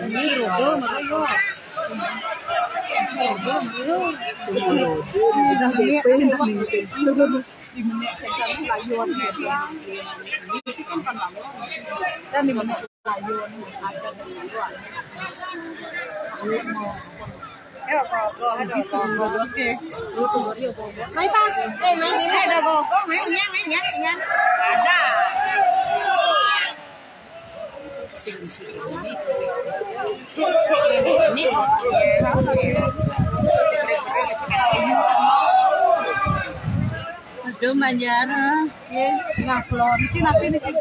Mấy ba, đây mấy cái này là có mấy nhá. Ada. Aduh Banjar. Nah, keluar iki napi niki.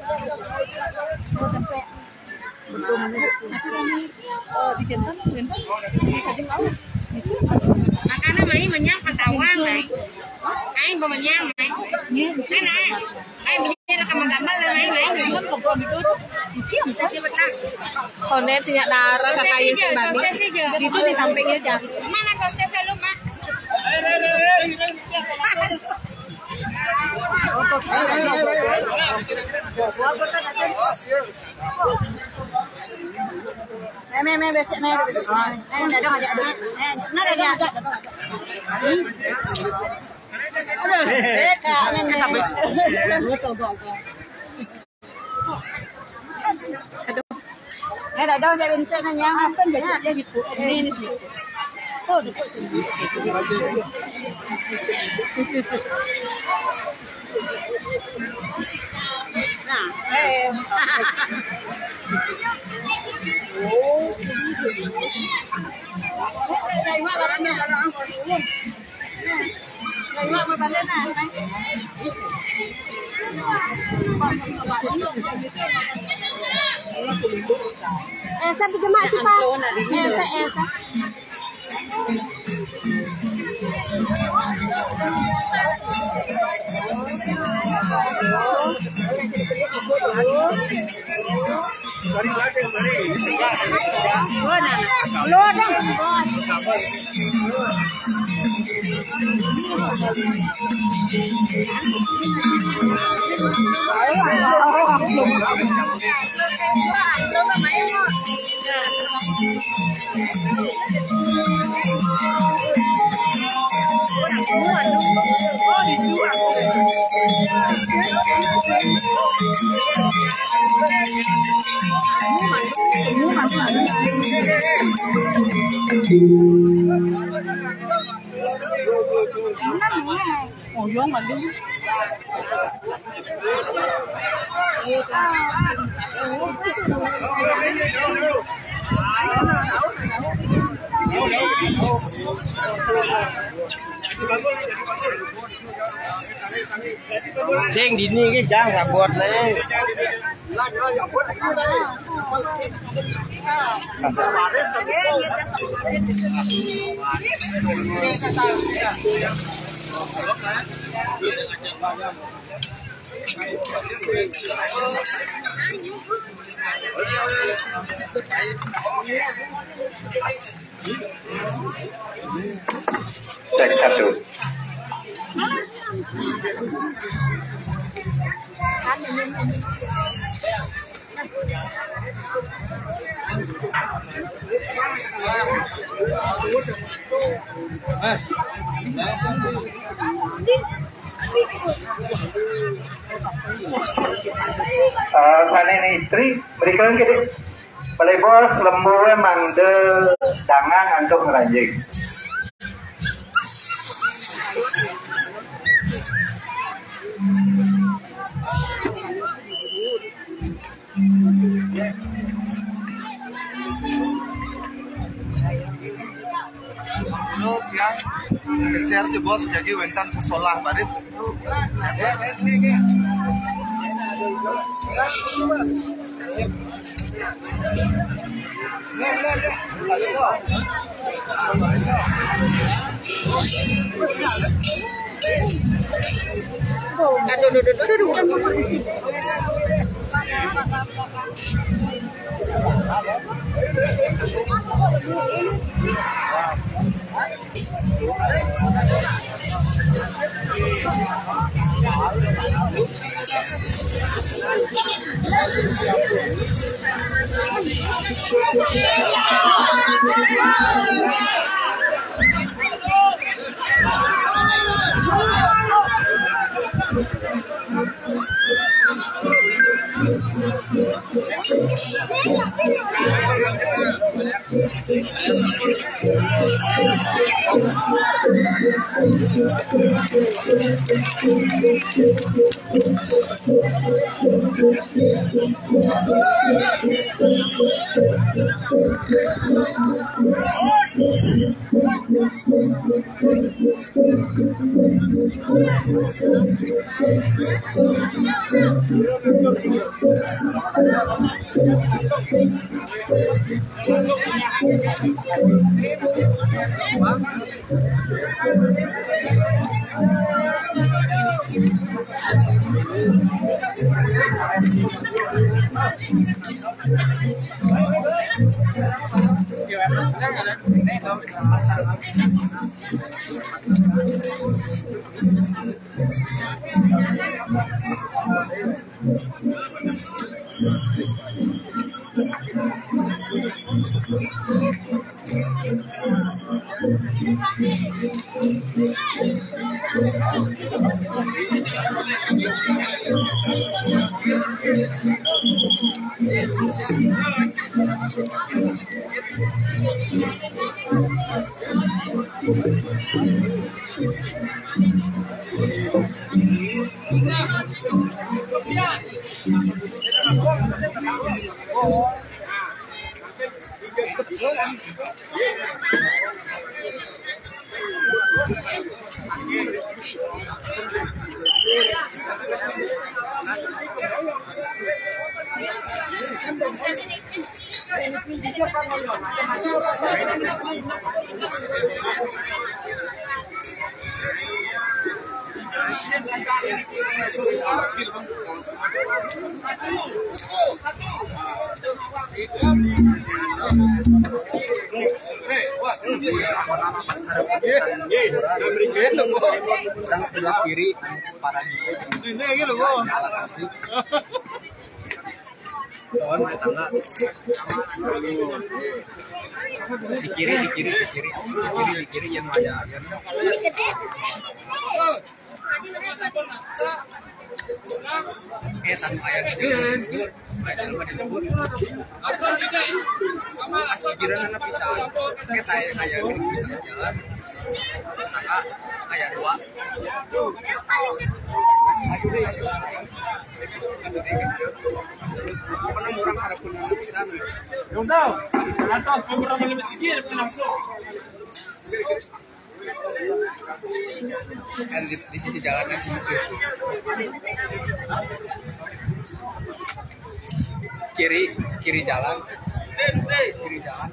Makanya mai menyang Patawang, mai. Ai mau menyang, mai. Mana? Ai bicara gambar-gambar mai. Bisa sih benar. Konet sih darah kakaknya sih babi. Itu di sampingnya aja. Mana sosisnya lu, Mak? Mẹ besok nih, besok. Ada aja. Ada. Ada dong jadi bisa nanya apa enggaknya gitu. Ini sih. Oh, nah, Esa pinjam sih Pak. Esa. Sing di ini jang sabot nih. Cek satu. Sana istri berikan kita balai bos lembu mangde dangang untuk ngeranjing. Yang geser di bos jadi wentan sesolah baris. Aduh. Sebelah kiri para ini gitu loh. Kawan tangga. Di kiri yang ada. Tanpa ayah gitu. Kira anak bisa kita kayak gini jalan kayak dua orang harap pun bisa udah atau beberapa lebih sisi langsung kan di sisi jalannya kiri jalan terus jalan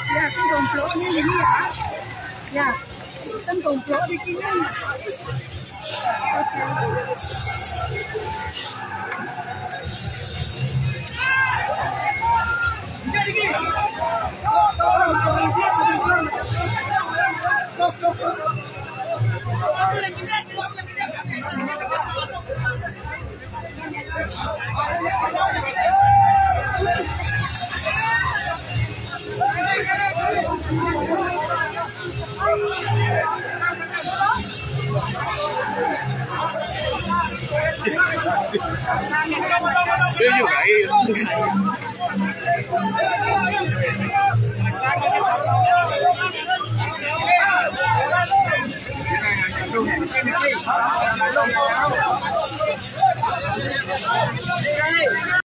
Ya, kan gomploknya ini ya. Ya, kan gomplok di sini.